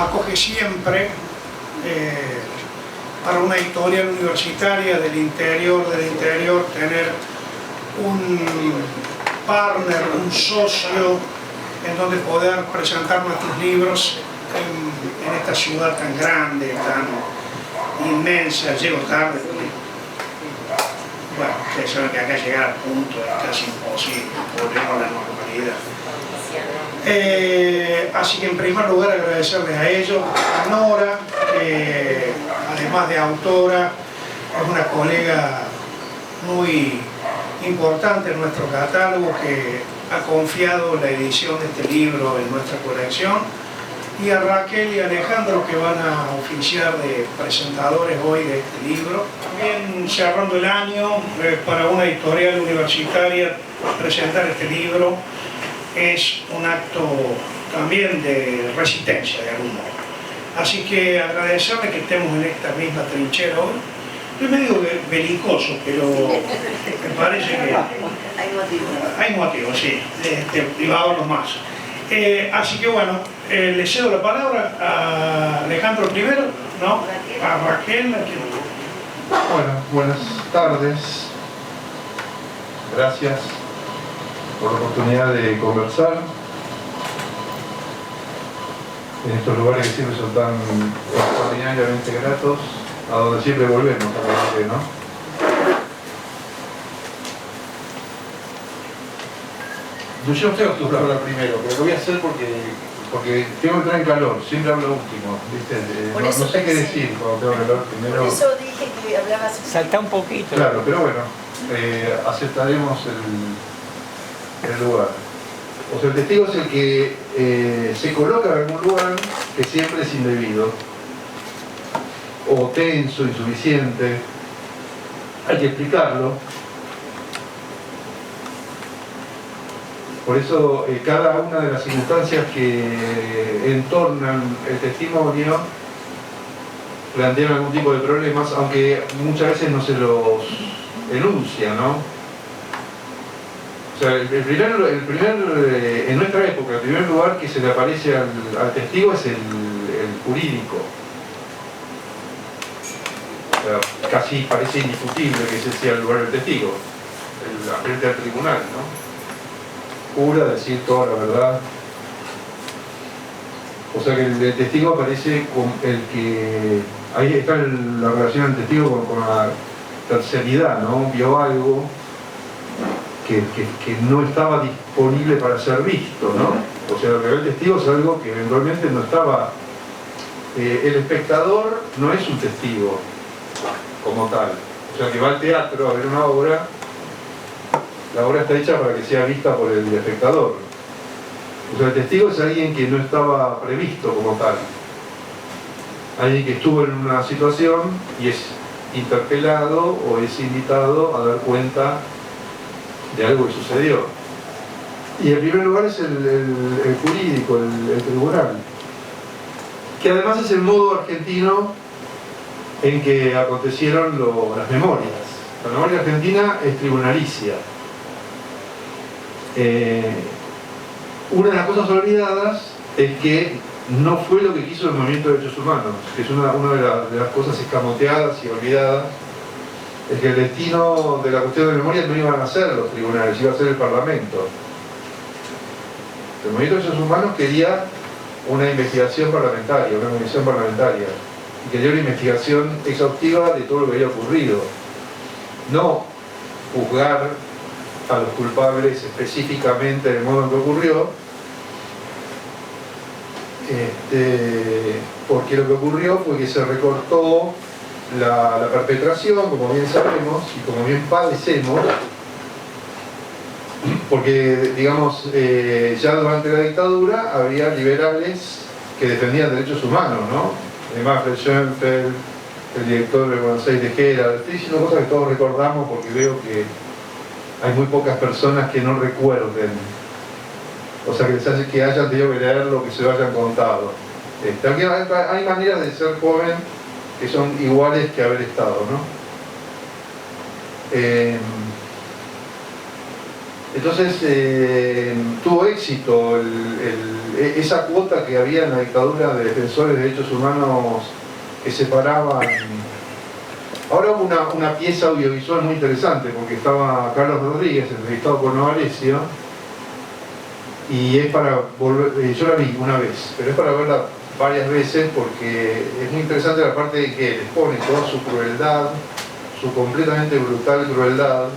acoge siempre para una editorial universitaria del interior, tener un partner, un socio en donde poder presentar nuestros libros en esta ciudad tan grande, tan inmensa. Llego tarde porque, bueno, ustedes saben que acá llegar al punto es casi imposible, volvemos a la normalidad. Así que en primer lugar agradecerles a ellos, a Nora, que además de autora es una colega muy importante en nuestro catálogo, que ha confiado la edición de este libro en nuestra colección, y a Raquel y Alejandro, que van a oficiar de presentadores hoy de este libro. También cerrando el año, para una editorial universitaria presentar este libro es un acto también de resistencia de algún modo. Así que agradecerle que estemos en esta misma trinchera hoy. Yo me digo belicoso, pero me parece que hay motivos, sí, privados los más. Así que bueno, le cedo la palabra a Alejandro primero, ¿no? A Raquel. Bueno, buenas tardes. Gracias por la oportunidad de conversar en estos lugares que siempre son tan extraordinariamente gratos, a donde siempre volvemos, ¿no? Yo estoy acostumbrado a hablar primero, pero lo voy a hacer porque tengo que entrar en calor, siempre hablo último, ¿viste? No sé qué decir cuando tengo que hablar primero. Por eso dije que hablabas... Salta un poquito. Claro, pero bueno, aceptaremos el lugar. O sea, el testigo es el que se coloca en algún lugar que siempre es indebido, o tenso, insuficiente. Hay que explicarlo. Por eso cada una de las circunstancias que entornan el testimonio plantean algún tipo de problemas, aunque muchas veces no se los enuncia, ¿no? O sea, en nuestra época, el primer lugar que se le aparece al testigo es el jurídico. O sea, casi parece indiscutible que ese sea el lugar del testigo, frente al tribunal, ¿no? Jura decir toda la verdad. O sea que el testigo aparece con el que... Ahí está la relación del testigo con la terceridad, ¿no? Vio algo que no estaba disponible para ser visto, ¿no? O sea, lo que ve el testigo es algo que eventualmente no estaba... el espectador no es un testigo como tal. O sea, que va al teatro a ver una obra, la obra está hecha para que sea vista por el espectador. O sea, el testigo es alguien que no estaba previsto como tal. Alguien que estuvo en una situación y es interpelado o es invitado a dar cuenta de algo que sucedió. Y en primer lugar es el jurídico, el tribunal, que además es el modo argentino en que acontecieron las memorias. La memoria argentina es tribunalicia. Una de las cosas olvidadas es que no fue lo que quiso el movimiento de derechos humanos, que es una de las cosas escamoteadas y olvidadas, es que el destino de la cuestión de memoria no iban a ser los tribunales, iba a ser el Parlamento. El movimiento de derechos humanos quería una investigación parlamentaria, una comisión parlamentaria, y quería una investigación exhaustiva de todo lo que había ocurrido, no juzgar a los culpables específicamente del modo en que ocurrió, porque lo que ocurrió fue que se recortó la perpetración, como bien sabemos y como bien padecemos, porque, digamos, ya durante la dictadura había liberales que defendían derechos humanos, ¿no? Manfred Schoenfeld, el director de Buenos Aires de Gera. Estoy diciendo cosas que todos recordamos porque veo que hay muy pocas personas que no recuerden, o sea, que hayan tenido que leer lo que se lo hayan contado. Hay maneras de ser joven que son iguales que haber estado, ¿no? Entonces tuvo éxito esa cuota que había en la dictadura de defensores de derechos humanos que separaban. Ahora hubo una pieza audiovisual muy interesante porque estaba Carlos Rodríguez entrevistado por Novarecio, y es para volver, yo la vi una vez, pero es para verla varias veces porque es muy interesante la parte de que les pone toda su crueldad, su completamente brutal crueldad.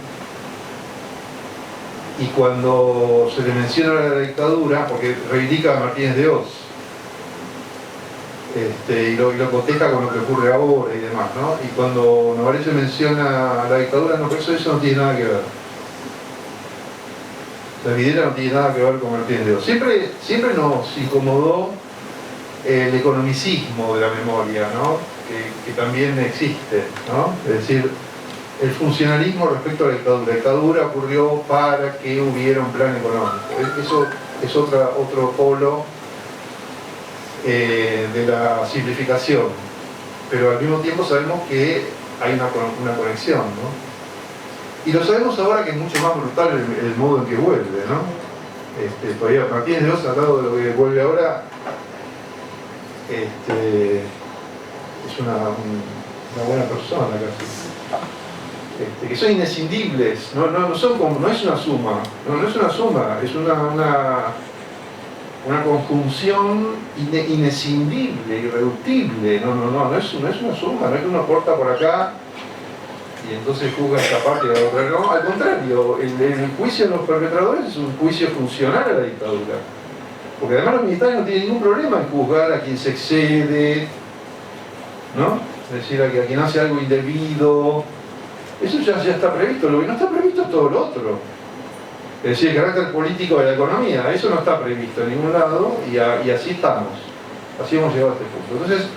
Y cuando se le menciona la dictadura, porque reivindica a Martínez de Oz, y lo coteja con lo que ocurre ahora y demás, ¿no? Y cuando Novarecio menciona la dictadura, no, pero eso no tiene nada que ver. La vidriera no tiene nada que ver con Martínez de Oz. Siempre nos incomodó el economicismo de la memoria, ¿no? Que también existe, ¿no? Es decir, el funcionalismo respecto a la dictadura. La dictadura ocurrió para que hubiera un plan económico. Eso es otro polo de la simplificación. Pero al mismo tiempo sabemos que hay una conexión, ¿no? Y lo sabemos ahora que es mucho más brutal el modo en que vuelve, ¿no? Todavía Martínez de Oz, al lado de lo que vuelve ahora, es una buena persona casi. Que son inescindibles, no es una suma, no es una suma, es una conjunción inescindible, irreductible, no es una suma, no es que uno corta por acá y entonces juzga esta parte y la otra. No, al contrario, el juicio de los perpetradores es un juicio funcional a la dictadura. Porque además los militares no tienen ningún problema en juzgar a quien se excede, ¿no? Es decir, a quien hace algo indebido. Eso ya está previsto. Lo que no está previsto es todo lo otro. Es decir, el carácter político de la economía, eso no está previsto en ningún lado y así estamos. Así hemos llegado a este punto. Entonces,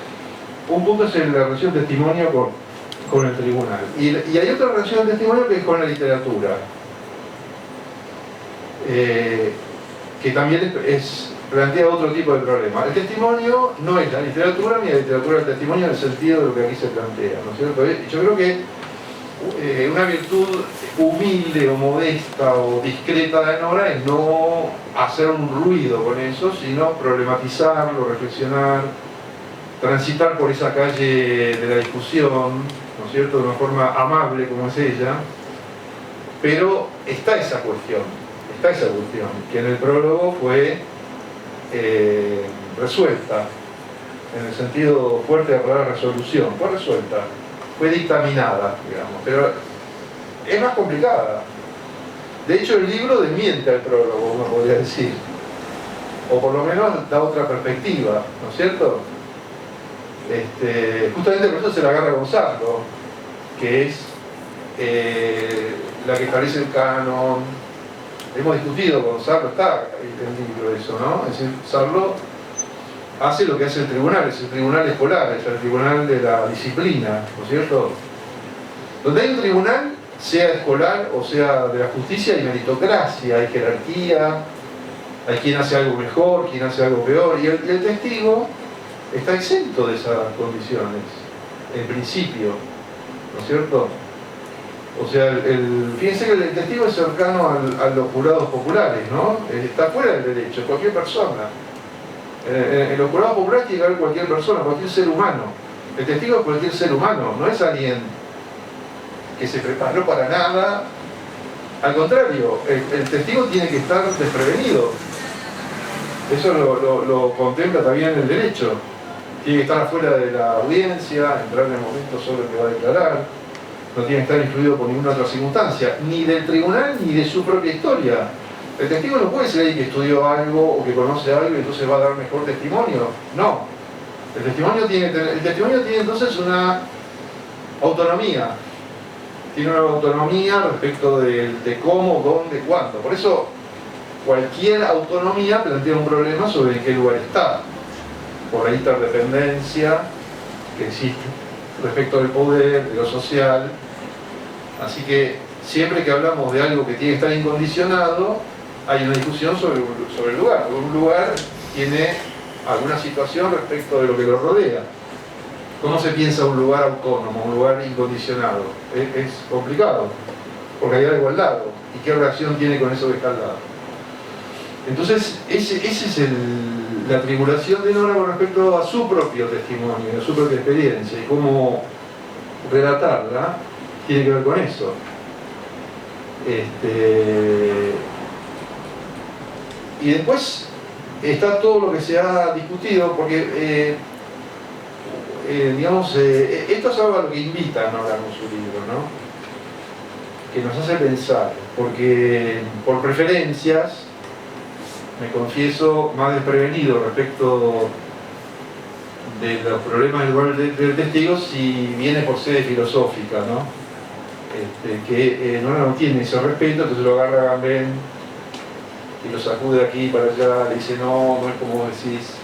un punto es la relación testimonio con el tribunal. Y hay otra relación de testimonio que es con la literatura. Que también plantea otro tipo de problema. El testimonio no es la literatura ni la literatura del testimonio en el sentido de lo que aquí se plantea, ¿no es cierto? Yo creo que una virtud humilde o modesta o discreta de Nora es no hacer un ruido con eso, sino problematizarlo, reflexionar, transitar por esa calle de la discusión, ¿no es cierto?, de una forma amable como es ella, pero está esa cuestión, que en el prólogo fue resuelta, en el sentido fuerte de la palabra resolución, fue resuelta, fue dictaminada, digamos, pero es más complicada. De hecho, el libro desmiente al prólogo, uno podría decir, o por lo menos da otra perspectiva, ¿no es cierto? Justamente por eso se la agarra Gonzalo, que es la que establece el canon. Hemos discutido con Sarlo, está el libro eso, ¿no? Es decir, Sarlo hace lo que hace el tribunal, es el tribunal escolar, es el tribunal de la disciplina, ¿no es cierto? Donde hay un tribunal, sea escolar o sea de la justicia, hay meritocracia, hay jerarquía, hay quien hace algo mejor, quien hace algo peor, y el testigo está exento de esas condiciones, en principio, ¿no es cierto? O sea, fíjense que el testigo es cercano a los jurados populares, ¿no? Está fuera del derecho, cualquier persona. En los jurados populares tiene que haber cualquier persona, cualquier ser humano. El testigo es cualquier ser humano, no es alguien que se preparó para nada. Al contrario, el testigo tiene que estar desprevenido. Eso lo contempla también el derecho. Tiene que estar afuera de la audiencia, entrar en el momento sobre el que va a declarar. No tiene que estar influido por ninguna otra circunstancia, ni del tribunal ni de su propia historia. El testigo no puede ser alguien que estudió algo o que conoce algo y entonces va a dar mejor testimonio. No. El testimonio tiene entonces una autonomía. Tiene una autonomía respecto de cómo, dónde, cuándo. Por eso, cualquier autonomía plantea un problema sobre en qué lugar está. Por la interdependencia que existe respecto del poder, de lo social. Así que siempre que hablamos de algo que tiene que estar incondicionado, hay una discusión sobre el lugar. Un lugar tiene alguna situación respecto de lo que lo rodea. ¿Cómo se piensa un lugar autónomo, un lugar incondicionado? Es complicado, porque hay algo al lado. y qué reacción tiene con eso que está al lado. Entonces, esa es la tribulación de Nora con respecto a su propio testimonio, a su propia experiencia, y cómo relatarla tiene que ver con eso. Y después está todo lo que se ha discutido, porque digamos, esto es algo a lo que invita Nora con su libro, ¿no? Que nos hace pensar, porque por preferencias me confieso más desprevenido respecto de los problemas del lugar del testigo si viene por sede filosófica, ¿no? Que no tiene ese respeto, entonces lo agarra Agamben y lo sacude aquí para allá, le dice no es como vos decís.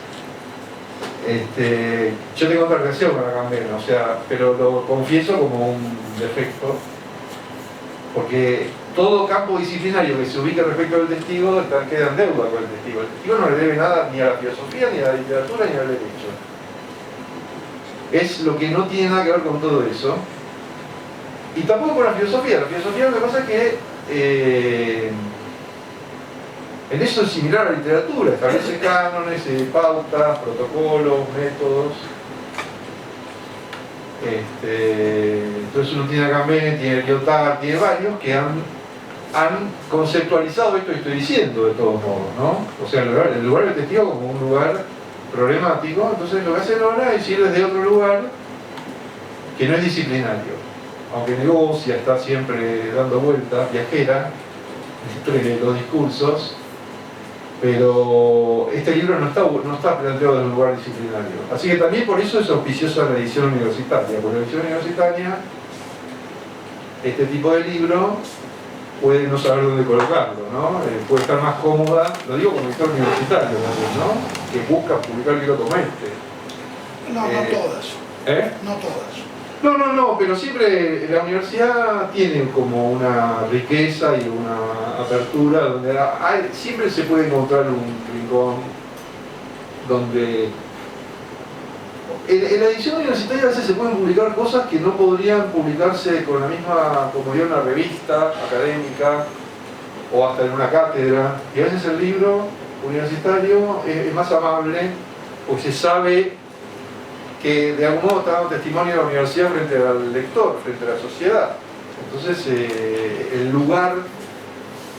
Yo tengo otra relación con Agamben, o sea, pero lo confieso como un defecto, porque todo campo disciplinario que se ubica respecto al testigo queda en deuda con el testigo. El testigo no le debe nada ni a la filosofía, ni a la literatura, ni al derecho. Es lo que no tiene nada que ver con todo eso. Y tampoco con la filosofía. La filosofía lo que pasa es que en eso es similar a la literatura. Establece cánones, pautas, protocolos, métodos. Entonces uno tiene Agamben, tiene Lyotard, tiene varios que han conceptualizado esto que estoy diciendo de todos modos, ¿no? O sea, el lugar del testigo como un lugar problemático. Entonces lo que hace Nora es ir desde otro lugar que no es disciplinario, aunque negocia, está siempre dando vueltas, viajera entre los discursos, pero este libro no está planteado desde un lugar disciplinario. Así que también por eso es auspiciosa la edición universitaria, porque la edición universitaria, este tipo de libro puede no saber dónde colocarlo, ¿no? Puede estar más cómoda, lo digo como editor universitario también, ¿no? Que busca publicar libros como este. No todas. No todas. No, pero siempre la universidad tiene como una riqueza y una apertura donde siempre se puede encontrar un rincón donde en la edición universitaria a veces se pueden publicar cosas que no podrían publicarse con la misma comodidad en una revista académica o hasta en una cátedra, y a veces el libro universitario es más amable porque se sabe que de algún modo está dando testimonio de la universidad frente al lector, frente a la sociedad. Entonces el lugar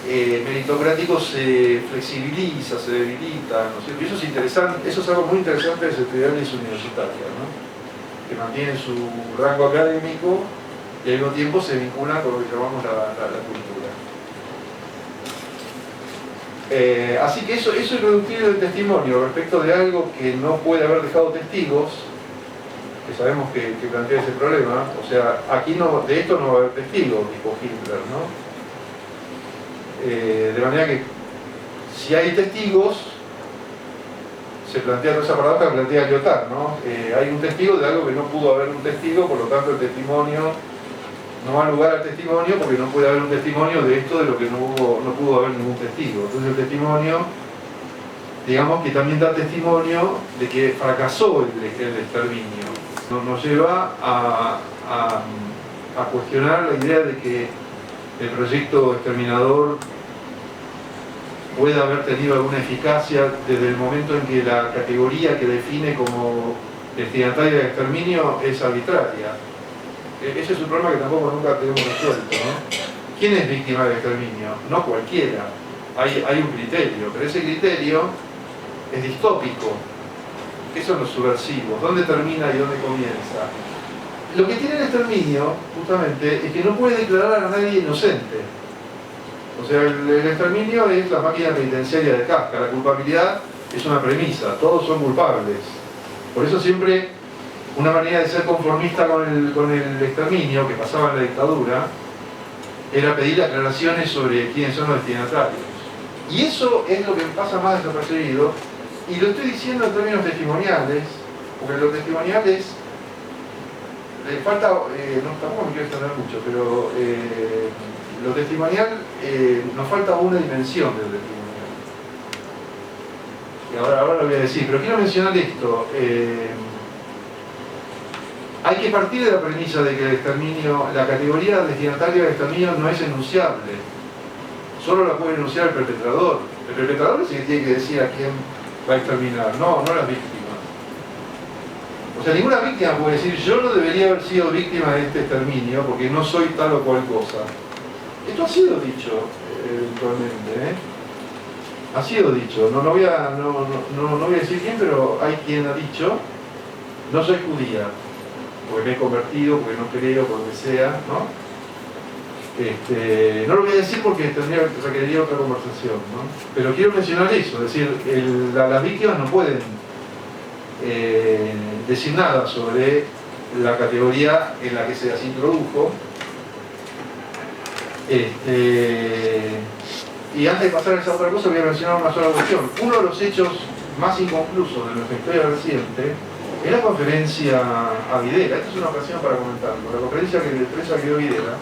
meritocrático se flexibiliza, se debilita, ¿no es cierto? Y eso es interesante, eso es algo muy interesante de las estudiantes universitarias, ¿no? Que mantienen su rango académico y al mismo tiempo se vinculan con lo que llamamos la cultura. Así que eso es reductible del testimonio respecto de algo que no puede haber dejado testigos, que sabemos que plantea ese problema. O sea, aquí de esto no va a haber testigos, dijo Hitler, ¿no? De manera que si hay testigos, se plantea toda esa paradoja que plantea Lyotard, ¿no? Hay un testigo de algo que no pudo haber un testigo, por lo tanto el testimonio no da lugar al testimonio porque no puede haber un testimonio de esto de lo que no pudo haber ningún testigo. Entonces el testimonio, digamos que también da testimonio de que fracasó el exterminio. Nos lleva a cuestionar la idea de que el proyecto exterminador pueda haber tenido alguna eficacia desde el momento en que la categoría que define como destinataria del exterminio es arbitraria. Ese es un problema que tampoco nunca tenemos resuelto, ¿no? ¿Quién es víctima del exterminio? No cualquiera. Hay un criterio, pero ese criterio es distópico. ¿Qué son los subversivos? ¿Dónde termina y dónde comienza? Lo que tiene el exterminio, justamente, es que no puede declarar a nadie inocente. O sea, el exterminio es la máquina penitenciaria de Kafka. La culpabilidad es una premisa, todos son culpables. Por eso siempre una manera de ser conformista con el exterminio, que pasaba en la dictadura, era pedir aclaraciones sobre quiénes son los destinatarios. Y eso es lo que pasa más desapercibido, y lo estoy diciendo en términos testimoniales, porque los testimoniales falta, tampoco me quiero extender mucho, pero lo testimonial, nos falta una dimensión del testimonial. Y ahora lo voy a decir, pero quiero mencionar esto. Hay que partir de la premisa de que el exterminio, la categoría destinataria del exterminio no es enunciable. solo la puede denunciar el perpetrador. El perpetrador es el que tiene que decir a quién va a exterminar, no las víctimas. O sea, ninguna víctima puede decir, yo no debería haber sido víctima de este exterminio porque no soy tal o cual cosa. Esto ha sido dicho eventualmente, ha sido dicho, no voy a decir quién, pero hay quien ha dicho, no soy judía, porque me he convertido, porque no creo, por lo que sea, ¿no? No lo voy a decir porque requeriría otra conversación, ¿no? Pero quiero mencionar eso, es decir, las víctimas no pueden decir nada sobre la categoría en la que se las introdujo. Y antes de pasar a esa otra cosa voy a mencionar una sola cuestión. Uno de los hechos más inconclusos de nuestra historia reciente es la conferencia a Videla. Esta es una ocasión para comentarlo. La conferencia de prensa que dio Videla.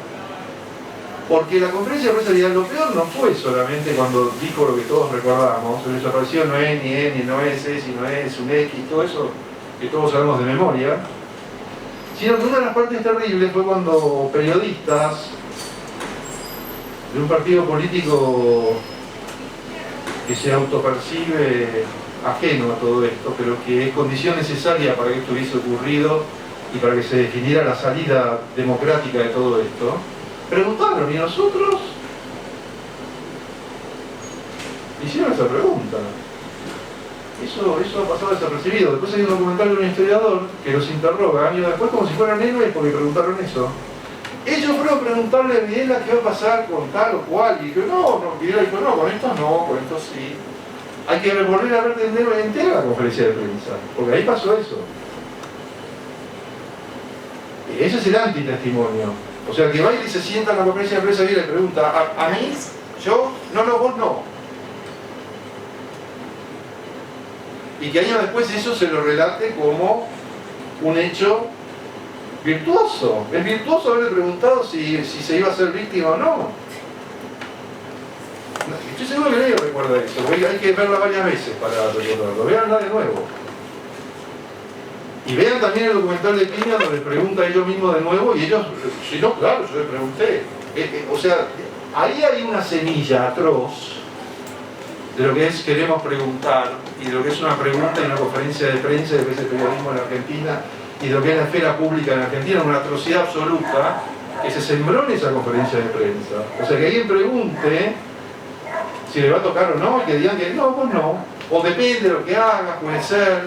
Porque la conferencia de prensa de Videla, lo peor no fue solamente cuando dijo lo que todos recordamos, el desaparecido no es ni E, ni no es E, si no es un X, todo eso que todos sabemos de memoria, sino que una de las partes terribles fue cuando periodistas de un partido político que se autopercibe ajeno a todo esto, pero que es condición necesaria para que esto hubiese ocurrido y para que se definiera la salida democrática de todo esto, preguntaron, ¿y nosotros? Hicieron esa pregunta. Eso ha pasado desapercibido. Después hay un documental de un historiador que los interroga años después como si fueran héroes porque preguntaron eso. Ellos fueron a preguntarle a Videla qué va a pasar con tal o cual, y dijo, Videla dijo, no, con estos no, con estos sí. Hay que volver a ver de entera la conferencia de prensa, porque ahí pasó eso. Ese es el antitestimonio. O sea, que va y se sienta en la conferencia de prensa y le pregunta, ¿a mí? ¿Yo? No, vos no. Y que años después eso se lo relate como un hecho virtuoso. Es virtuoso haberle preguntado si se iba a ser víctima o no. Estoy seguro que nadie recuerda eso. Hay que verla varias veces para recordarlo. Véanla de nuevo. Y vean también el documental de Piña donde les pregunta a ellos mismos de nuevo y ellos, sí, no, claro, yo les pregunté. O sea, ahí hay una semilla atroz de lo que es queremos preguntar y de lo que es una pregunta y una conferencia de prensa, de lo que es el periodismo en Argentina y de lo que es la esfera pública en Argentina, una atrocidad absoluta que se sembró en esa conferencia de prensa. O sea, que alguien pregunte si le va a tocar o no, y que digan que no, pues no. O depende de lo que hagas, puede ser,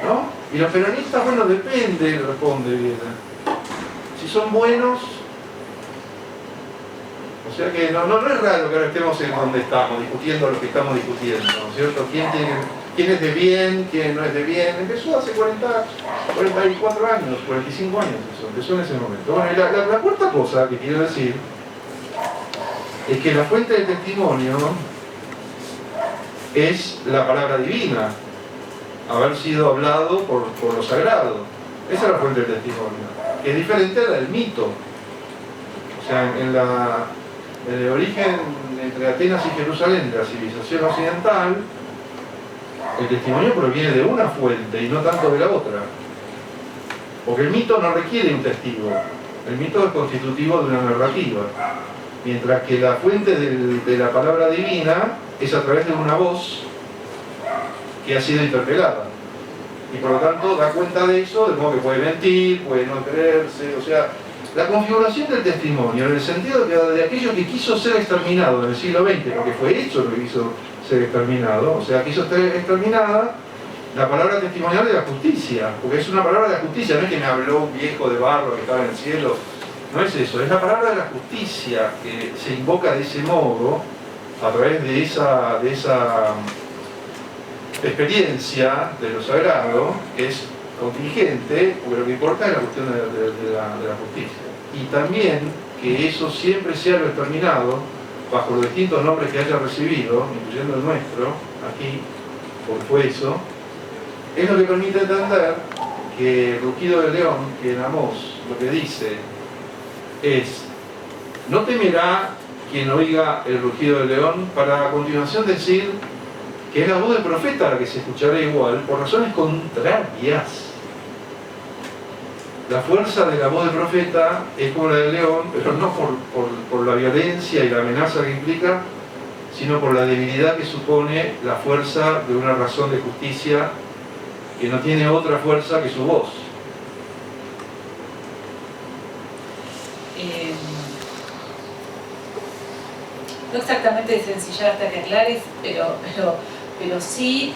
¿no? Y los peronistas, bueno, depende, responde Videla. Si son buenos, o sea que no es raro que ahora estemos en donde estamos, discutiendo lo que estamos discutiendo, ¿no es cierto? ¿Quién es de bien, quién no es de bien? Empezó hace 44 años, 45 años eso, empezó en ese momento. Bueno, y la cuarta cosa que quiero decir es que la fuente del testimonio es la palabra divina, haber sido hablado por lo sagrado. Esa es la fuente del testimonio, que es diferente a la del mito. O sea, en el origen entre Atenas y Jerusalén de la civilización occidental, el testimonio proviene de una fuente y no tanto de la otra. Porque el mito no requiere un testigo, el mito es constitutivo de una narrativa. Mientras que la fuente de la palabra divina es a través de una voz que ha sido interpelada. Y por lo tanto da cuenta de eso, de modo que puede mentir, puede no creerse, o sea, la configuración del testimonio, en el sentido de aquello que quiso ser exterminado en el siglo XX, porque fue hecho lo que quiso ser exterminado, o sea, quiso ser exterminada la palabra testimonial de la justicia, porque es una palabra de la justicia, no es que me habló un viejo de barro que estaba en el cielo, no es eso, es la palabra de la justicia que se invoca de ese modo, a través de esa experiencia de lo sagrado, que es contingente, porque lo que importa es la cuestión de la justicia. Y también que eso siempre sea lo exterminado, bajo los distintos nombres que haya recibido, incluyendo el nuestro, aquí, porque fue eso, es lo que permite entender que el rugido del león, que en Amós lo que dice es, no temerá quien oiga el rugido del león, para a continuación decir que es la voz del profeta la que se escuchará igual, por razones contrarias. la fuerza de la voz del profeta es como la del león, pero no por la violencia y la amenaza que implica, sino por la debilidad que supone la fuerza de una razón de justicia que no tiene otra fuerza que su voz. No exactamente de sencillar hasta que aclares, pero sí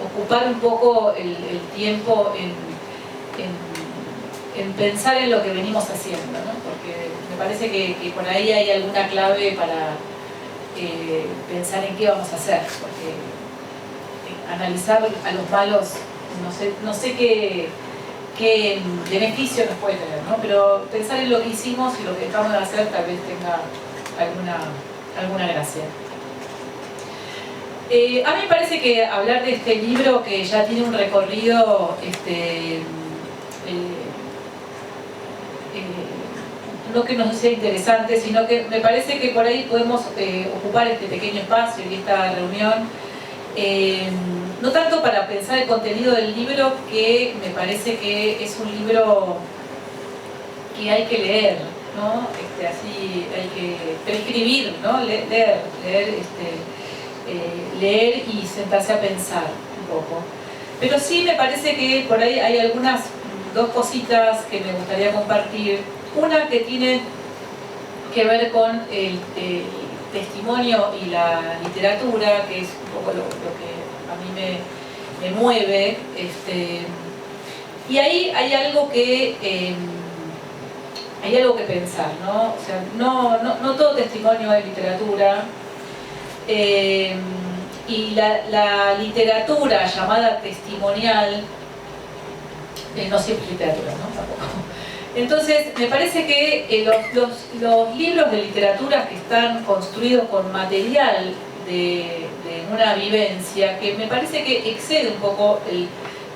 ocupar un poco el tiempo en pensar en lo que venimos haciendo, ¿no? Porque me parece que por ahí hay alguna clave para pensar en qué vamos a hacer, porque analizar a los malos, no sé qué beneficio nos puede tener, ¿no? Pero pensar en lo que hicimos y lo que dejamos de hacer tal vez tenga alguna gracia. A mí me parece que hablar de este libro, que ya tiene un recorrido no que nos sea interesante, sino que me parece que por ahí podemos ocupar este pequeño espacio y esta reunión, no tanto para pensar el contenido del libro, que me parece que es un libro que hay que leer, ¿no? Así hay que prescribir, ¿no? Leer y sentarse a pensar un poco. Pero sí me parece que por ahí hay dos cositas que me gustaría compartir. Una que tiene que ver con el testimonio y la literatura, que es un poco lo que a mí me mueve. Y ahí hay algo que pensar, ¿no? O sea, no todo testimonio es literatura. Y la literatura llamada testimonial no siempre es literatura, ¿no? Tampoco. Entonces, me parece que los libros de literatura que están construidos con material de una vivencia, que me parece que excede un poco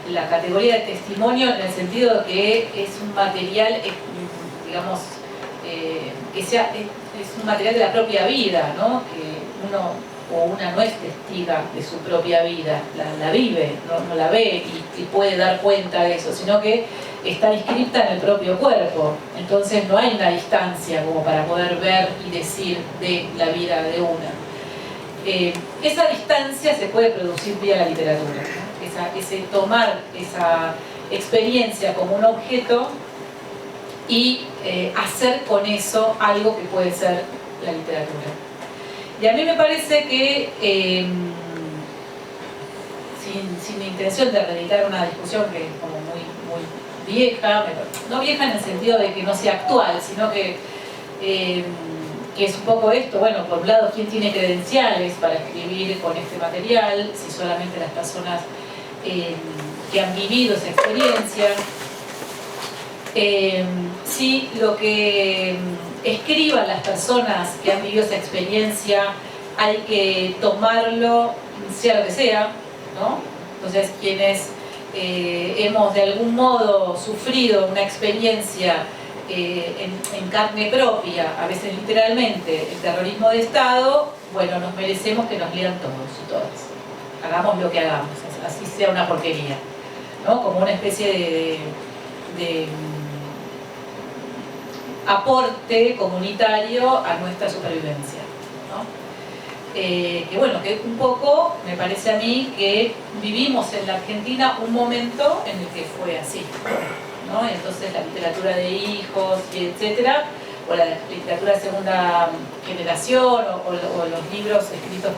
la categoría de testimonio, en el sentido de que es un material, digamos, es un material de la propia vida, ¿no? Que una no es testiga de su propia vida, la vive, no la ve y puede dar cuenta de eso, sino que está inscrita en el propio cuerpo. Entonces no hay una distancia como para poder ver y decir de la vida de una. Esa distancia se puede producir vía la literatura, ¿no? Ese tomar esa experiencia como un objeto y hacer con eso algo que puede ser la literatura. Y a mí me parece que, sin intención de reeditar una discusión que es como muy vieja, no vieja en el sentido de que no sea actual, sino que es un poco esto, bueno, por un lado, ¿quién tiene credenciales para escribir con este material? Si solamente las personas que han vivido esa experiencia. Si lo que escriban las personas que han vivido esa experiencia hay que tomarlo, sea lo que sea, ¿no? Entonces, quienes hemos de algún modo sufrido una experiencia en carne propia, a veces literalmente, el terrorismo de Estado, bueno, nos merecemos que nos lean todos y todas. Hagamos lo que hagamos, así sea una porquería, ¿no? Como una especie de aporte comunitario a nuestra supervivencia, ¿no? Que bueno, que un poco me parece a mí que vivimos en la Argentina un momento en el que fue así, ¿no? Entonces la literatura de hijos, y etcétera, o la literatura de segunda generación, o los libros escritos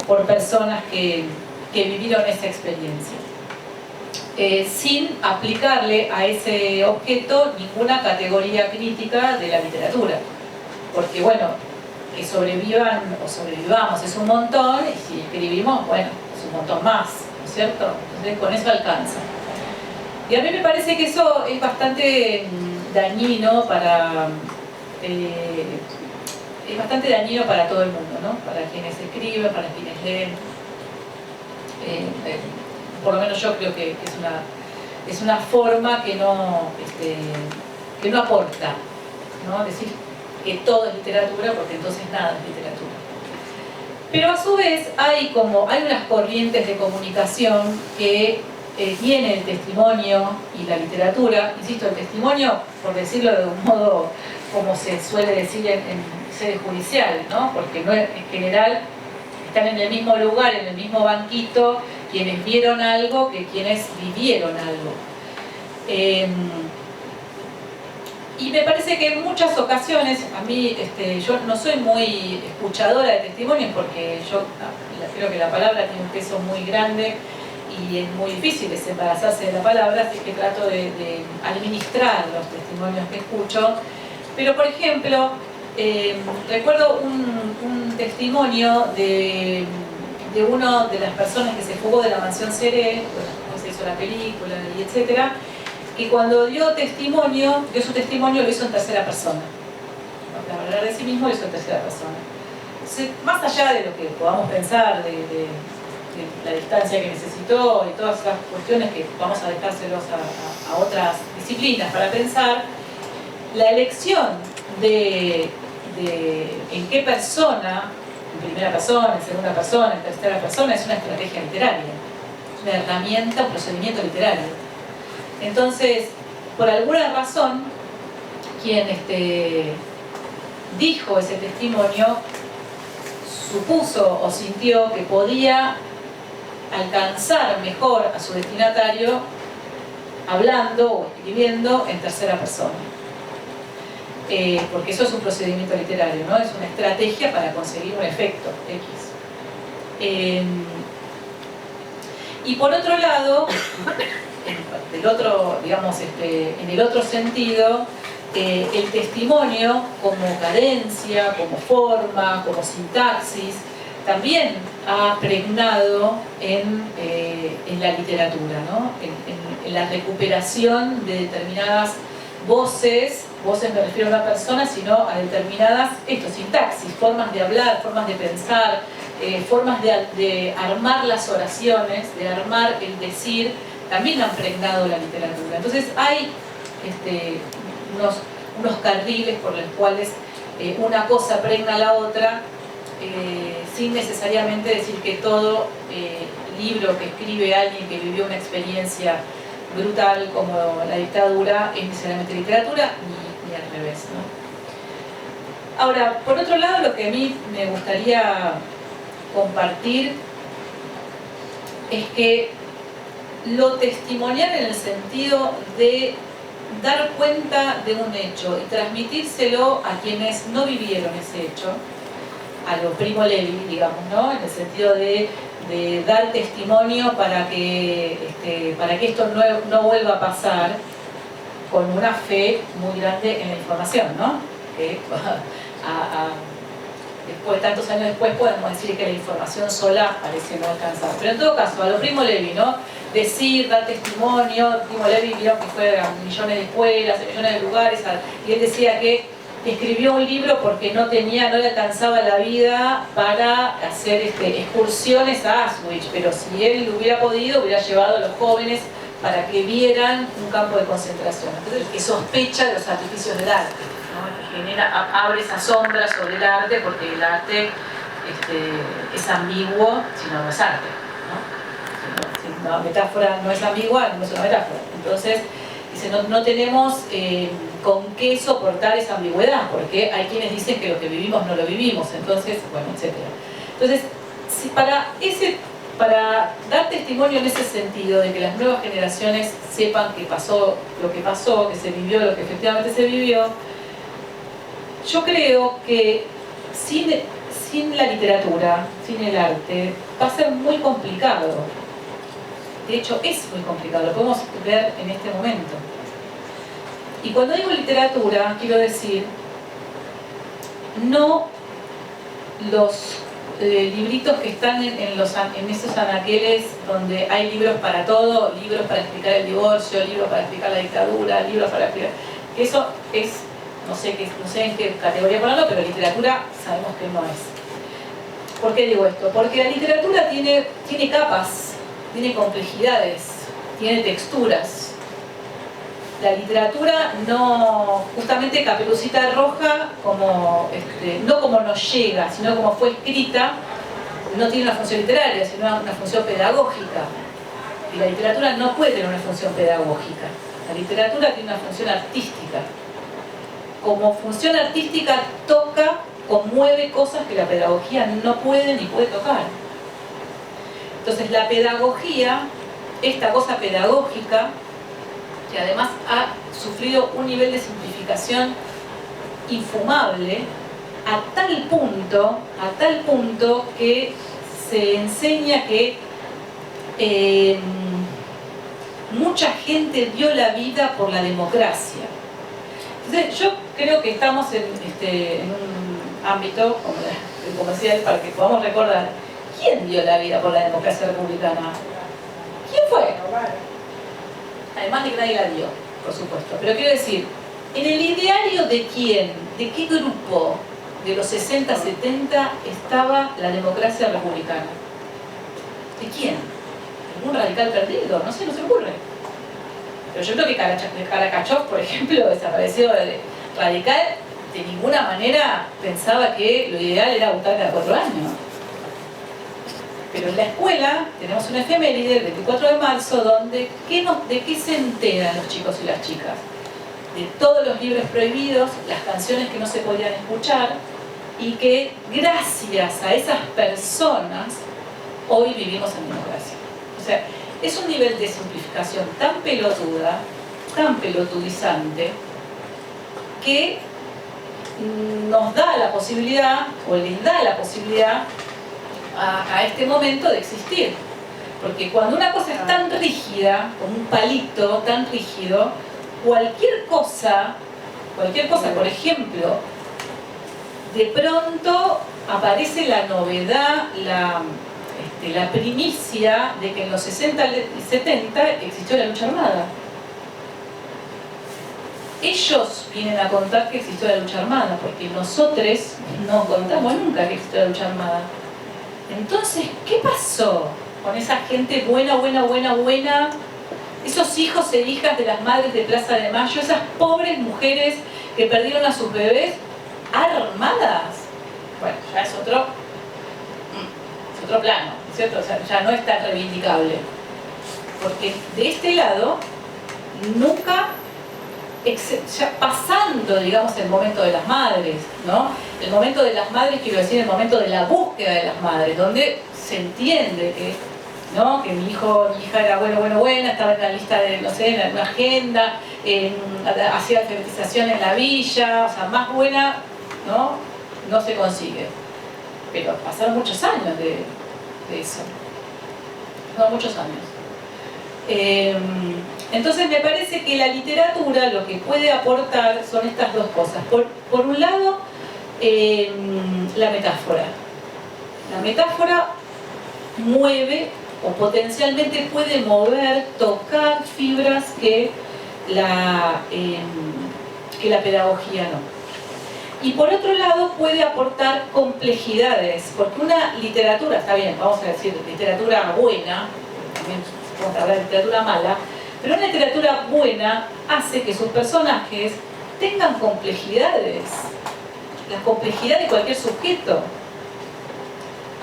por personas que vivieron esa experiencia. Sin aplicarle a ese objeto ninguna categoría crítica de la literatura. Porque bueno, que sobrevivan o sobrevivamos es un montón, y si escribimos, bueno, es un montón más, ¿no es cierto? Entonces con eso alcanza. Y a mí me parece que eso es bastante dañino para todo el mundo, ¿no? Para quienes escriben, para quienes leen. Por lo menos yo creo que es una forma que no aporta, ¿no? Decir que todo es literatura, porque entonces nada es literatura. Pero a su vez hay unas corrientes de comunicación que tiene el testimonio y la literatura. Insisto, el testimonio, por decirlo de un modo como se suele decir en sede judicial, ¿no? Porque no es, en general están en el mismo lugar, en el mismo banquito, quienes vieron algo que quienes vivieron algo. Y me parece que en muchas ocasiones, a mí, yo no soy muy escuchadora de testimonios porque yo creo que la palabra tiene un peso muy grande y es muy difícil desembarazarse de la palabra, así que trato de administrar los testimonios que escucho. Pero, por ejemplo, recuerdo un testimonio de una de las personas que se fugó de la mansión Seré, después se hizo la película y etcétera, que cuando dio su testimonio lo hizo en tercera persona. Para hablar de sí mismo lo hizo en tercera persona. Entonces, más allá de lo que podamos pensar, de la distancia que necesitó y todas esas cuestiones que vamos a dejárselos a otras disciplinas para pensar, la elección de en qué persona, en primera persona, en segunda persona, en tercera persona, es una estrategia literaria, es una herramienta, un procedimiento literario. Entonces, por alguna razón, quien dijo ese testimonio supuso o sintió que podía alcanzar mejor a su destinatario hablando o escribiendo en tercera persona. Porque eso es un procedimiento literario, ¿no? Es una estrategia para conseguir un efecto X. Y por otro lado, en el otro sentido, el testimonio como cadencia, como forma, como sintaxis, también ha pregnado en la literatura, ¿no? En la recuperación de determinadas voces me refiero a una persona, sino a determinadas sintaxis, formas de hablar, formas de pensar, formas de armar las oraciones, de armar el decir, también han pregnado la literatura. Entonces hay unos carriles por los cuales una cosa pregna a la otra, sin necesariamente decir que todo libro que escribe alguien que vivió una experiencia brutal como la dictadura es necesariamente literatura, ni al revés, ¿no? Ahora, por otro lado, lo que a mí me gustaría compartir es que lo testimonial en el sentido de dar cuenta de un hecho y transmitírselo a quienes no vivieron ese hecho, a lo Primo Levi, digamos, ¿no? En el sentido de dar testimonio para que esto no vuelva a pasar, con una fe muy grande en la información, ¿no? Que después, tantos años después, podemos decir que la información sola parece no alcanzar. Pero en todo caso, a lo Primo Levi, ¿no? Decir, dar testimonio. Primo Levi vio que fue a millones de escuelas, a millones de lugares, y él decía que escribió un libro porque no le alcanzaba la vida para hacer excursiones a Auschwitz, pero si él hubiera podido, hubiera llevado a los jóvenes para que vieran un campo de concentración. Entonces, que sospecha de los artificios del arte, ¿no? Que abre esa sombra sobre el arte, porque el arte es ambiguo, si no es arte, ¿no? Si una metáfora no es ambigua, no es una metáfora. Entonces, dice, no tenemos con qué soportar esa ambigüedad, porque hay quienes dicen que lo que vivimos no lo vivimos, entonces, bueno, etc. Entonces, si para dar testimonio en ese sentido, de que las nuevas generaciones sepan que pasó lo que pasó, que se vivió lo que efectivamente se vivió, yo creo que sin la literatura, sin el arte, va a ser muy complicado. De hecho, es muy complicado, lo podemos ver en este momento. Y cuando digo literatura, quiero decir, no los libritos que están en esos anaqueles donde hay libros para todo, libros para explicar el divorcio, libros para explicar la dictadura, libros para explicar... Eso es, no sé en qué categoría ponerlo, pero literatura sabemos que no es. ¿Por qué digo esto? Porque la literatura tiene capas, tiene complejidades, tiene texturas. La literatura no, justamente Caperucita Roja, no como nos llega, sino como fue escrita, no tiene una función literaria, sino una función pedagógica. Y la literatura no puede tener una función pedagógica. La literatura tiene una función artística. Como función artística toca, conmueve cosas que la pedagogía no puede ni puede tocar. Entonces la pedagogía, esta cosa pedagógica, que además ha sufrido un nivel de simplificación infumable, a tal punto que se enseña que mucha gente dio la vida por la democracia. Entonces yo creo que estamos en un ámbito como el comercial, para que podamos recordar quién dio la vida por la democracia republicana. ¿Quién fue? Además de que nadie la dio, por supuesto. Pero quiero decir, en el ideario de quién, de qué grupo de los 60, 70 estaba la democracia republicana. ¿De quién? ¿Algún radical perdido? No sé, no se me ocurre. Pero yo creo que Karakachov, por ejemplo, desapareció radical, de ninguna manera pensaba que lo ideal era votar cada 4 años. Pero en la escuela tenemos una efeméride, el 24 de marzo, donde ¿de qué se enteran los chicos y las chicas? De todos los libros prohibidos, las canciones que no se podían escuchar, y que gracias a esas personas hoy vivimos en democracia. O sea, es un nivel de simplificación tan pelotuda, tan pelotudizante, que nos da la posibilidad, o les da la posibilidad a este momento de existir. Porque cuando una cosa es tan rígida, como un palito tan rígido, cualquier cosa, por ejemplo, de pronto aparece la novedad, la primicia de que en los 60 y 70 existió la lucha armada. Ellos vienen a contar que existió la lucha armada, porque nosotros no contamos nunca que existió la lucha armada. Entonces, ¿qué pasó con esa gente buena, esos hijos e hijas de las madres de Plaza de Mayo, esas pobres mujeres que perdieron a sus bebés armadas? Bueno, ya es otro plano, ¿cierto? O sea, ya no es tan reivindicable. Porque de este lado, nunca, ya pasando, digamos, el momento de las madres, ¿no? El momento de las madres, quiero decir, el momento de la búsqueda de las madres, donde se entiende que, ¿no?, que mi hija era buena, estaba en la lista de, no sé, en una agenda, hacía alfabetización en la villa, o sea, más buena, no se consigue. Pero pasaron muchos años de eso. Pasaron muchos años. Entonces me parece que la literatura lo que puede aportar son estas dos cosas. Por un lado, la metáfora. La metáfora mueve o potencialmente puede mover, tocar fibras que la pedagogía no. Y por otro lado puede aportar complejidades, porque una literatura, está bien, vamos a decir literatura buena, también podemos hablar de literatura mala, pero una literatura buena hace que sus personajes tengan complejidades, la complejidad de cualquier sujeto.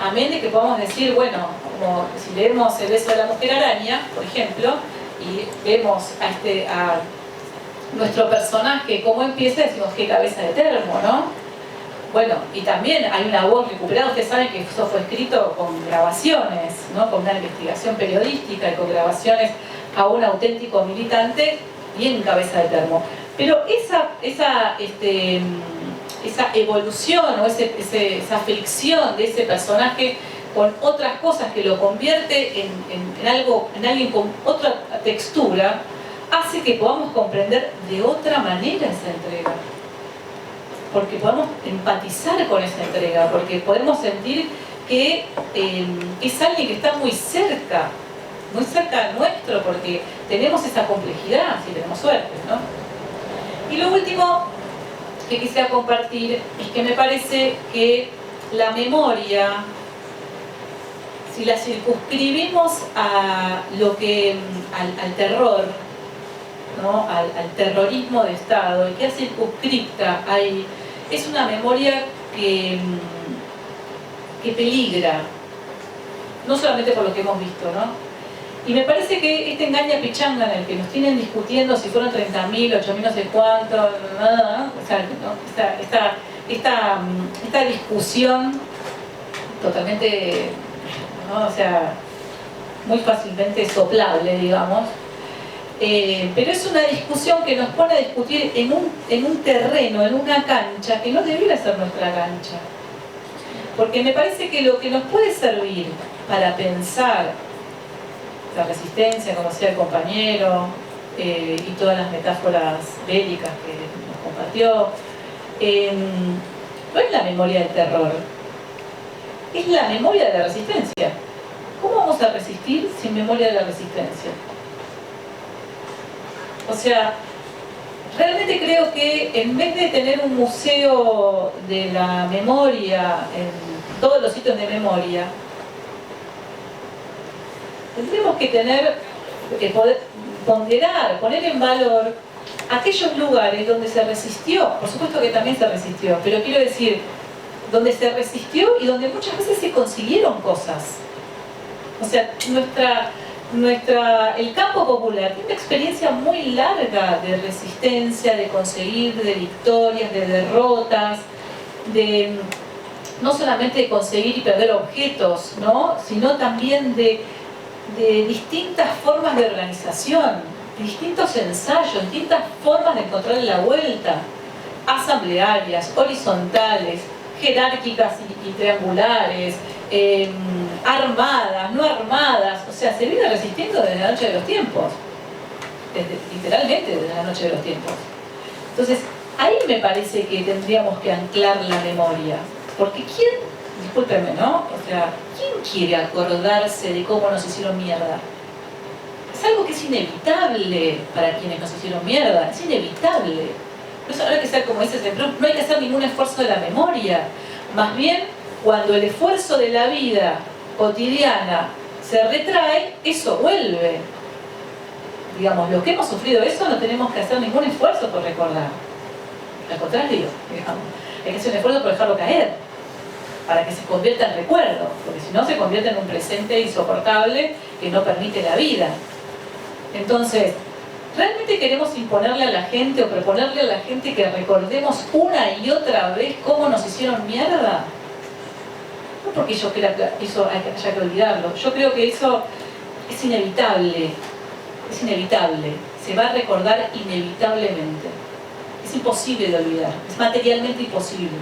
Amén de que podamos decir, bueno, como si leemos El beso de la mujer araña, por ejemplo, y vemos a nuestro personaje, cómo empieza, decimos qué cabeza de termo, ¿no? Bueno, y también hay una voz recuperada. Ustedes saben que eso fue escrito con grabaciones, ¿no?, con una investigación periodística y con grabaciones a un auténtico militante bien cabeza de termo. Pero esa evolución o esa fricción de ese personaje con otras cosas que lo convierte en alguien con otra textura, hace que podamos comprender de otra manera esa entrega, porque podemos empatizar con esa entrega, porque podemos sentir que es alguien que está muy cerca nuestro, porque tenemos esa complejidad, si tenemos suerte, ¿no? Y lo último que quisiera compartir es que me parece que la memoria, si la circunscribimos a al terror, ¿no?, al terrorismo de Estado, y queda circunscripta ahí, es una memoria que peligra, no solamente por lo que hemos visto, ¿no? Y me parece que este engaña pichanga en el que nos tienen discutiendo si fueron 30.000, 8.000, no sé cuánto, ¿no? O sea, ¿no? Esta discusión totalmente, ¿no? O sea, muy fácilmente soplable, digamos. Pero es una discusión que nos pone a discutir en un terreno, en una cancha, que no debiera ser nuestra cancha. Porque me parece que lo que nos puede servir para pensar la resistencia, como decía el compañero, y todas las metáforas bélicas que nos compartió, no es la memoria del terror, es la memoria de la resistencia. ¿Cómo vamos a resistir sin memoria de la resistencia? O sea, realmente creo que en vez de tener un museo de la memoria en todos los sitios de memoria, tendremos que poder ponderar, poner en valor aquellos lugares donde se resistió. Por supuesto que también se resistió, pero quiero decir, donde se resistió y donde muchas veces se consiguieron cosas. O sea, el campo popular tiene una experiencia muy larga de resistencia, de conseguir, de victorias, de derrotas, de no solamente de conseguir y perder objetos, ¿no? Sino también de distintas formas de organización, distintos ensayos, distintas formas de encontrar la vuelta, asamblearias, horizontales, jerárquicas y triangulares, armadas, no armadas. O sea, se viene resistiendo desde la noche de los tiempos, literalmente desde la noche de los tiempos. Entonces, ahí me parece que tendríamos que anclar la memoria, porque discúlpenme, ¿no? O sea, ¿quién quiere acordarse de cómo nos hicieron mierda? Es algo que es inevitable para quienes nos hicieron mierda, es inevitable. No hay que ser, como dice ese club, no hay que hacer ningún esfuerzo de la memoria. Más bien, cuando el esfuerzo de la vida cotidiana se retrae, eso vuelve. Digamos, los que hemos sufrido eso no tenemos que hacer ningún esfuerzo por recordar. Al contrario, digamos, hay que hacer un esfuerzo por dejarlo caer, para que se convierta en recuerdo, porque si no se convierte en un presente insoportable que no permite la vida. Entonces, ¿realmente queremos imponerle a la gente o proponerle a la gente que recordemos una y otra vez cómo nos hicieron mierda? No porque yo crea que eso haya que olvidarlo, yo creo que eso es inevitable, se va a recordar inevitablemente, es imposible de olvidar, es materialmente imposible.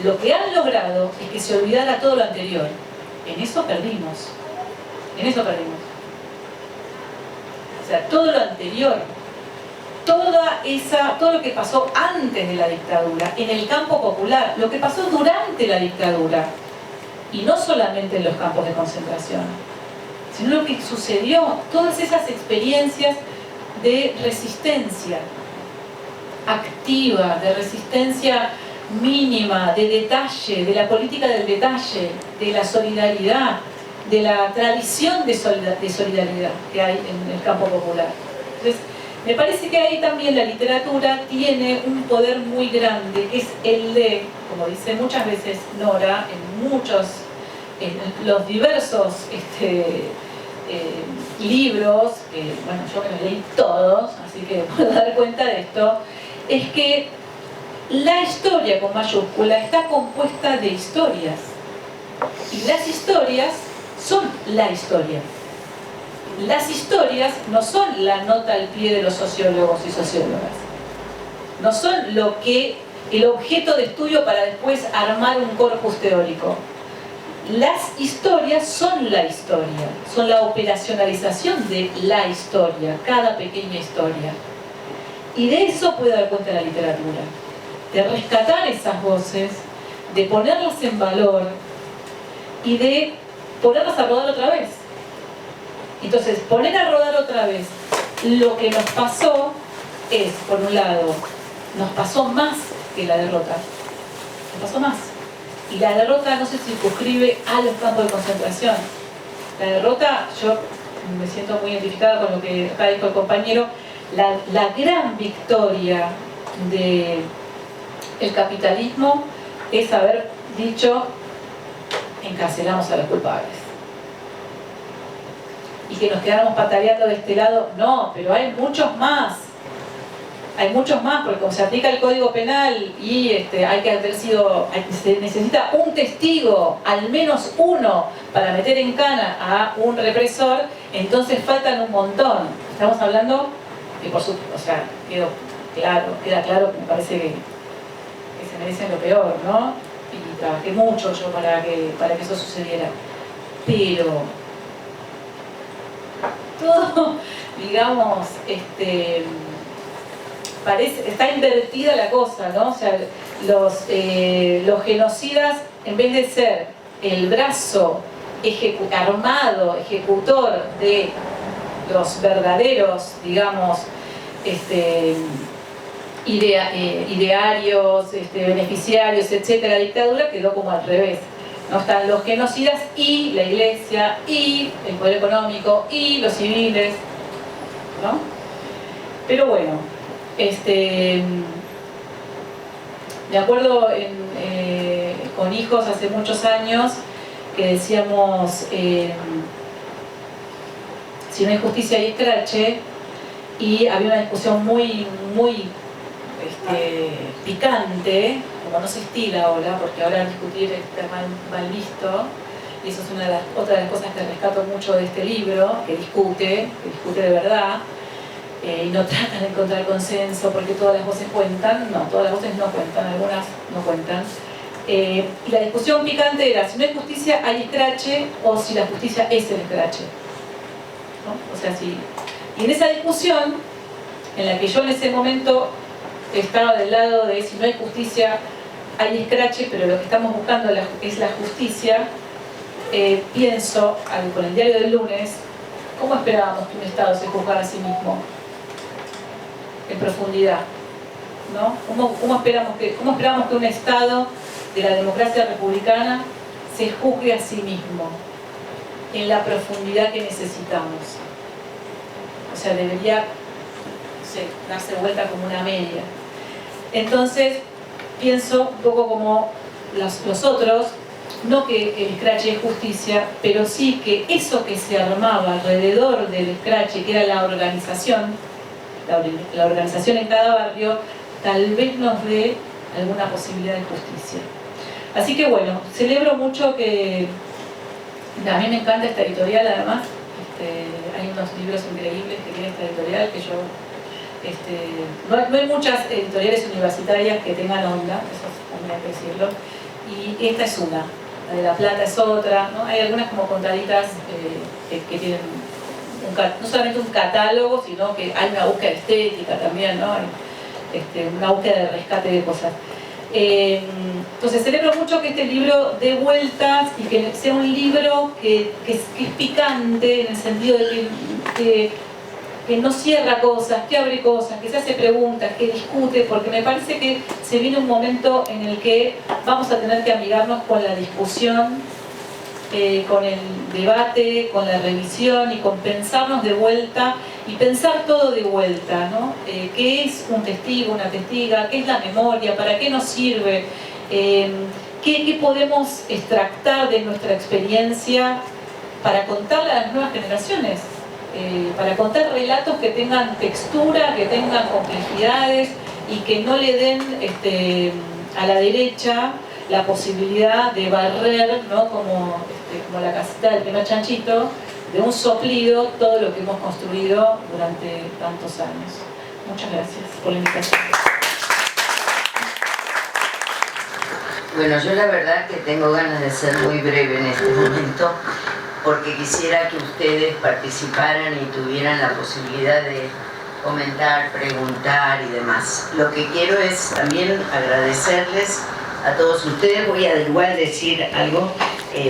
Lo que han logrado es que se olvidara todo lo anterior. En eso perdimos. O sea, todo lo anterior, todo lo que pasó antes de la dictadura, en el campo popular, lo que pasó durante la dictadura, y no solamente en los campos de concentración, sino lo que sucedió, todas esas experiencias de resistencia activa, de resistencia mínima, de detalle, de la política del detalle, de la solidaridad, de la tradición de solidaridad que hay en el campo popular. Entonces, me parece que ahí también la literatura tiene un poder muy grande, que es el de, como dice muchas veces Nora, en los diversos libros, que bueno, yo me los leí todos, así que puedo dar cuenta de esto, es que la historia con mayúscula está compuesta de historias. Y las historias son la historia. Las historias no son la nota al pie de los sociólogos y sociólogas. No son el objeto de estudio para después armar un corpus teórico. Las historias son la historia, son la operacionalización de la historia, cada pequeña historia. Y de eso puede dar cuenta la literatura, de rescatar esas voces, de ponerlas en valor y de ponerlas a rodar otra vez. Entonces, poner a rodar otra vez lo que nos pasó es, por un lado, nos pasó más que la derrota. Nos pasó más. Y la derrota no se circunscribe a los campos de concentración. La derrota, yo me siento muy identificada con lo que acá dijo el compañero, la gran victoria del capitalismo es haber dicho: encarcelamos a los culpables. y que nos quedamos pataleando de este lado. No, pero hay muchos más. Hay muchos más, porque como se aplica el Código Penal y hay que haber sido, se necesita un testigo, al menos uno, para meter en cana a un represor, entonces faltan un montón. Estamos hablando que por supuesto, o sea, queda claro que me parece que se merecen lo peor, ¿no? Y trabajé mucho yo para que eso sucediera. Pero todo, digamos, está invertida la cosa, ¿no? O sea, los genocidas, en vez de ser el brazo armado, ejecutor de los verdaderos, digamos, idearios, beneficiarios, etcétera, la dictadura quedó como al revés. No están los genocidas y la iglesia y el poder económico y los civiles, ¿no? Pero bueno, me acuerdo con hijos hace muchos años que decíamos si no hay justicia hay escrache, y había una discusión muy picante, como no se estila ahora, porque ahora discutir está mal visto, y eso es otra de las cosas que rescato mucho de este libro, que discute de verdad, y no tratan de encontrar consenso porque todas las voces cuentan. No, todas las voces no cuentan, algunas no cuentan. Y la discusión picante era si no hay justicia hay escrache, o si la justicia es el escrache, ¿no? O sea, y en esa discusión, en la que yo en ese momento estaba del lado de si no hay justicia hay escrache, pero lo que estamos buscando es la justicia, pienso con el diario del lunes, ¿cómo esperábamos que un Estado se juzgara a sí mismo en profundidad? ¿No? ¿Cómo esperábamos que un Estado de la democracia republicana se juzgue a sí mismo en la profundidad que necesitamos? O sea, debería, no sé, darse vuelta como una media. Entonces, pienso un poco como los otros, no que el escrache es justicia, pero sí que eso que se armaba alrededor del escrache, que era la organización en cada barrio, tal vez nos dé alguna posibilidad de justicia. Así que bueno, celebro mucho que a mí me encanta esta editorial. Además hay unos libros increíbles que tiene esta editorial que yo no hay muchas editoriales universitarias que tengan onda, eso también hay que decirlo, y esta es una, la de La Plata es otra, ¿no? Hay algunas como contaditas que tienen no solamente un catálogo, sino que hay una búsqueda estética también, ¿no? Una búsqueda de rescate de cosas. Entonces celebro mucho que este libro dé vueltas y que sea un libro que es picante, en el sentido de que no cierra cosas, que abre cosas, que se hace preguntas, que discute, porque me parece que se viene un momento en el que vamos a tener que amigarnos con la discusión, con el debate, con la revisión y con pensarnos de vuelta y pensar todo de vuelta, ¿no? ¿Qué es un testigo, una testiga? ¿Qué es la memoria? ¿Para qué nos sirve? ¿Qué podemos extractar de nuestra experiencia para contarle a las nuevas generaciones? Para contar relatos que tengan textura, que tengan complejidades y que no le den a la derecha la posibilidad de barrer, ¿no? como la casita del primer chanchito, de un soplido todo lo que hemos construido durante tantos años. Muchas gracias por la invitación. Bueno, yo la verdad que tengo ganas de ser muy breve en este momento, porque quisiera que ustedes participaran y tuvieran la posibilidad de comentar, preguntar y demás. Lo que quiero es también agradecerles a todos ustedes. Voy a igual decir algo.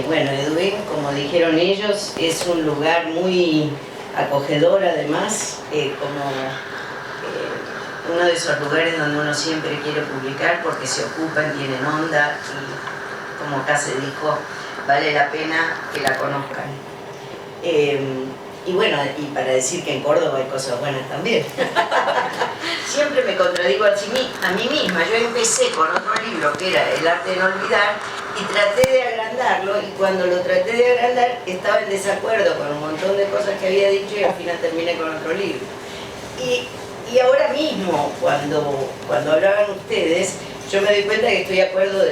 Bueno, Edwin, como dijeron ellos, es un lugar muy acogedor, además, como uno de esos lugares donde uno siempre quiere publicar porque se ocupan, tienen onda y, como acá se dijo, vale la pena que la conozcan. Y bueno, y para decir que en Córdoba hay cosas buenas también. Siempre me contradigo a mí misma. Yo empecé con otro libro que era El arte de no olvidar y traté de agrandarlo, y cuando lo traté de agrandar estaba en desacuerdo con un montón de cosas que había dicho y al final terminé con otro libro. Y ahora mismo, cuando hablaban ustedes, yo me doy cuenta que estoy de acuerdo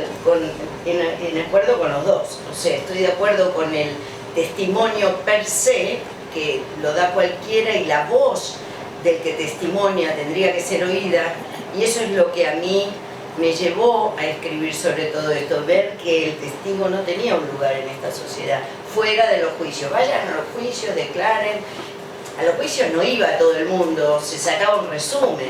en acuerdo con los dos. O sea, estoy de acuerdo con el testimonio per se, que lo da cualquiera, y la voz del que testimonia tendría que ser oída, y eso es lo que a mí me llevó a escribir sobre todo esto, ver que el testigo no tenía un lugar en esta sociedad, fuera de los juicios. Vayan a los juicios, declaren. A los juicios no iba todo el mundo, se sacaba un resumen.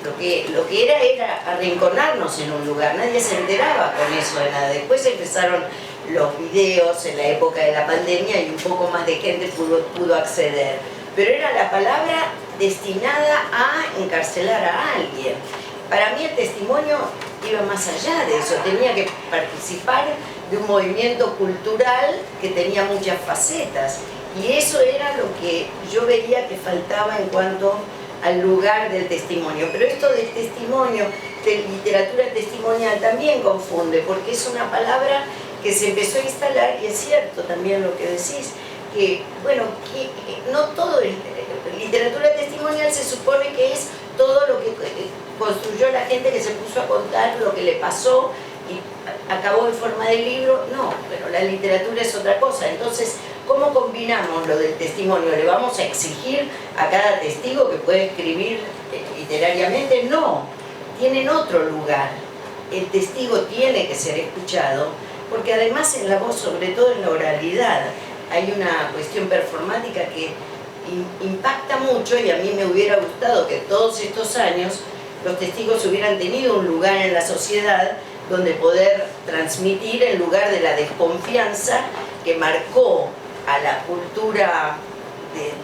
Lo que era arrinconarnos en un lugar, nadie se enteraba con eso de nada. Después empezaron los videos en la época de la pandemia y un poco más de gente pudo acceder. Pero era la palabra destinada a encarcelar a alguien. Para mí el testimonio iba más allá de eso, tenía que participar de un movimiento cultural que tenía muchas facetas. Y eso era lo que yo veía que faltaba en cuanto al lugar del testimonio. Pero esto del testimonio, de literatura testimonial, también confunde, porque es una palabra que se empezó a instalar, y es cierto también lo que decís, que, bueno, que no todo es literatura testimonial, se supone que es todo lo que construyó la gente que se puso a contar lo que le pasó y acabó en forma de libro. No, pero la literatura es otra cosa. Entonces, ¿cómo combinamos lo del testimonio? ¿Le vamos a exigir a cada testigo que puede escribir literariamente? No, tienen otro lugar. El testigo tiene que ser escuchado, porque además en la voz, sobre todo en la oralidad, hay una cuestión performática que impacta mucho, y a mí me hubiera gustado que todos estos años los testigos hubieran tenido un lugar en la sociedad donde poder transmitir, en lugar de la desconfianza que marcó a la cultura,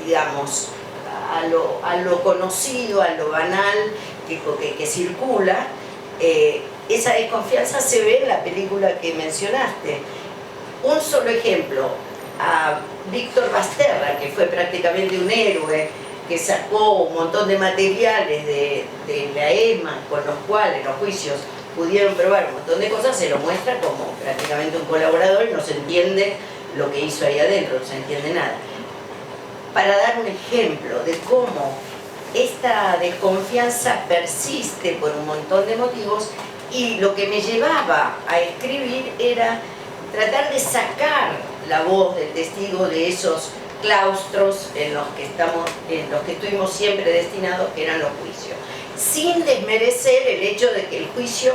digamos, a lo conocido, a lo banal que circula. Esa desconfianza se ve en la película que mencionaste. Un solo ejemplo, a Víctor Basterra, que fue prácticamente un héroe, que sacó un montón de materiales de la EMA, con los cuales los juicios pudieron probar un montón de cosas, se lo muestra como prácticamente un colaborador y no se entiende lo que hizo ahí adentro, no se entiende nada. Para dar un ejemplo de cómo esta desconfianza persiste por un montón de motivos, y lo que me llevaba a escribir era tratar de sacar la voz del testigo de esos claustros en los que estuvimos siempre destinados, que eran los juicios, sin desmerecer el hecho de que el juicio,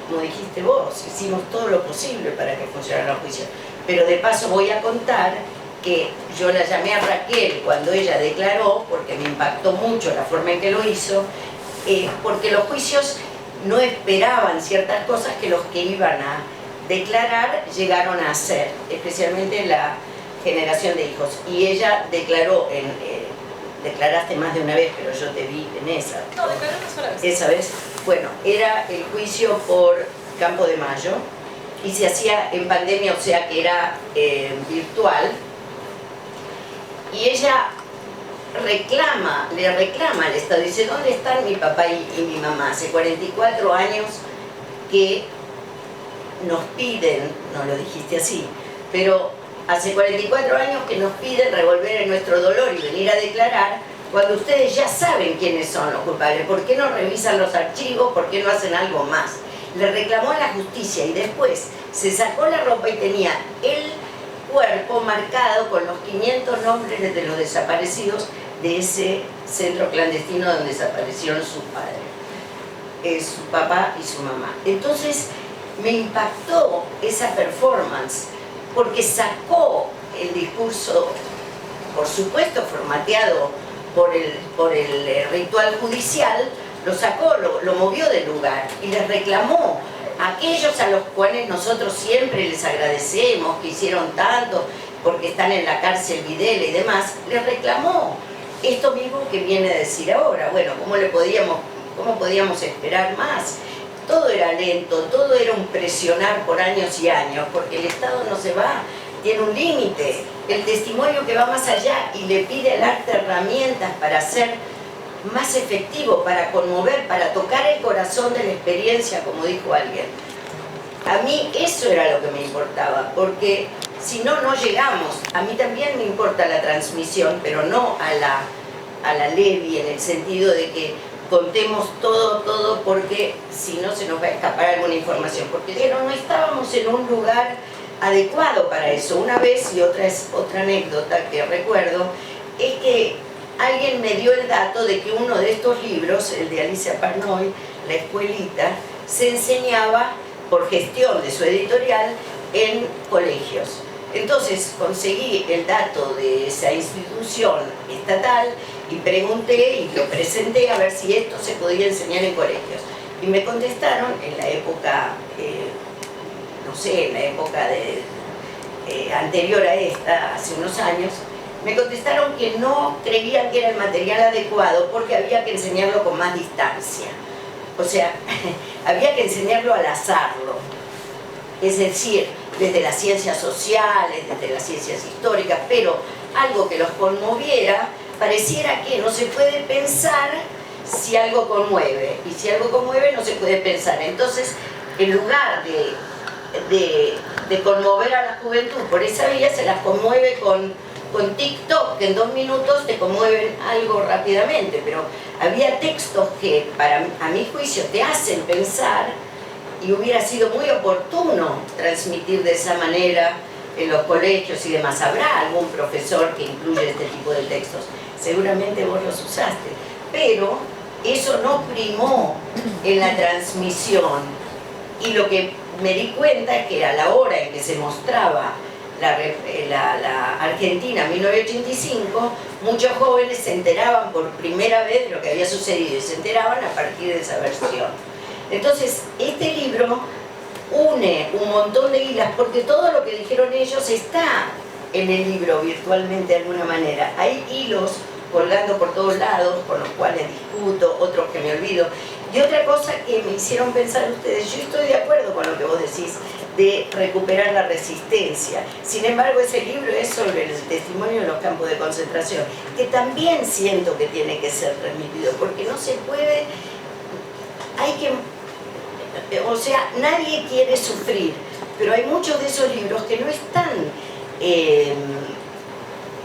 como dijiste vos, hicimos todo lo posible para que funcionaran los juicios. Pero de paso voy a contar que yo la llamé a Raquel cuando ella declaró, porque me impactó mucho la forma en que lo hizo, porque los juicios no esperaban ciertas cosas que los que iban a declarar llegaron a hacer, especialmente la generación de hijos. Y ella declaró, declaraste más de una vez, pero yo te vi en esa. No, declaré una sola vez. Esa vez, bueno, era el juicio por Campo de Mayo, y se hacía en pandemia, o sea que era virtual, y ella le reclama al Estado, dice: ¿dónde están mi papá y mi mamá? Hace 44 años que nos piden, no lo dijiste así, pero hace 44 años que nos piden revolver en nuestro dolor y venir a declarar, cuando ustedes ya saben quiénes son los culpables. ¿Por qué no revisan los archivos? ¿Por qué no hacen algo más? Le reclamó a la justicia, y después se sacó la ropa y tenía el cuerpo marcado con los 500 nombres de los desaparecidos de ese centro clandestino donde desaparecieron sus padres, su papá y su mamá. Entonces me impactó esa performance, porque sacó el discurso, por supuesto formateado por el ritual judicial, lo sacó, lo movió del lugar y les reclamó a aquellos a los cuales nosotros siempre les agradecemos, que hicieron tanto, porque están en la cárcel Videla y demás, les reclamó esto mismo que viene a decir ahora. Bueno, ¿cómo podíamos esperar más? Todo era lento, todo era un presionar por años y años, porque el Estado no se va, tiene un límite. El testimonio que va más allá y le pide al arte herramientas para ser más efectivo, para conmover, para tocar el corazón de la experiencia, como dijo alguien. A mí eso era lo que me importaba, porque si no, no llegamos. A mí también me importa la transmisión, pero no a la Levi, en el sentido de que contemos todo, porque si no se nos va a escapar alguna información. Porque no estábamos en un lugar adecuado para eso. Una vez, y otra anécdota que recuerdo, es que alguien me dio el dato de que uno de estos libros, el de Alicia Parnoy, La Escuelita, se enseñaba por gestión de su editorial en colegios. Entonces conseguí el dato de esa institución estatal y pregunté y lo presenté a ver si esto se podía enseñar en colegios. Y me contestaron en la época, no sé, en la época anterior a esta, hace unos años, me contestaron que no creían que era el material adecuado porque había que enseñarlo con más distancia. O sea, había que enseñarlo al azarlo. Es decir, desde las ciencias sociales, desde las ciencias históricas, pero algo que los conmoviera, pareciera que no se puede pensar si algo conmueve. Y si algo conmueve no se puede pensar. Entonces, en lugar de conmover a la juventud por esa vía, se las conmueve con TikTok, que en 2 minutos te conmueven algo rápidamente, pero había textos que a mi juicio te hacen pensar y hubiera sido muy oportuno transmitir de esa manera en los colegios y demás. Habrá algún profesor que incluya este tipo de textos, seguramente vos los usaste, pero eso no primó en la transmisión. Y lo que me di cuenta es que a la hora en que se mostraba la Argentina 1985, muchos jóvenes se enteraban por primera vez de lo que había sucedido y se enteraban a partir de esa versión. Entonces, este libro une un montón de hilas, porque todo lo que dijeron ellos está en el libro virtualmente de alguna manera. Hay hilos colgando por todos lados, con los cuales discuto, otros que me olvido. Y otra cosa que me hicieron pensar ustedes, yo estoy de acuerdo con lo que vos decís, de recuperar la resistencia. Sin embargo, ese libro es sobre el testimonio en los campos de concentración, que también siento que tiene que ser transmitido, porque no se puede, o sea, nadie quiere sufrir, pero hay muchos de esos libros que no están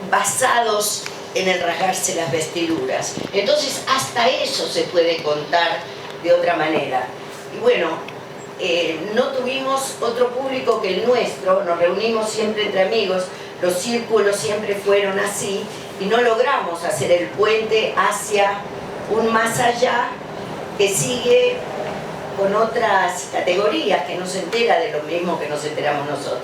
basados en el rasgarse las vestiduras. Entonces, hasta eso se puede contar de otra manera. Y bueno, no tuvimos otro público que el nuestro, nos reunimos siempre entre amigos, los círculos siempre fueron así, y no logramos hacer el puente hacia un más allá que sigue con otras categorías, que no se entera de lo mismo que nos enteramos nosotros.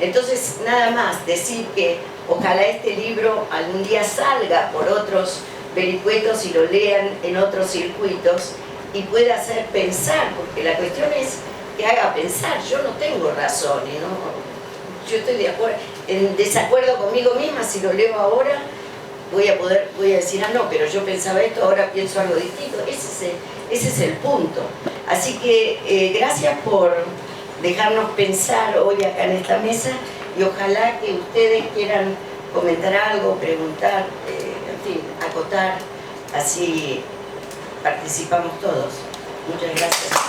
Entonces, nada más decir que ojalá este libro algún día salga por otros vericuetos y lo lean en otros circuitos y pueda hacer pensar, porque la cuestión es que haga pensar. Yo no tengo razón, yo estoy en desacuerdo conmigo misma. Si lo leo ahora voy a decir, ah no, pero yo pensaba esto, ahora pienso algo distinto. Ese es el punto. Así que gracias por dejarnos pensar hoy acá en esta mesa, y ojalá que ustedes quieran comentar algo, preguntar, en fin, acotar, así participamos todos. Muchas gracias.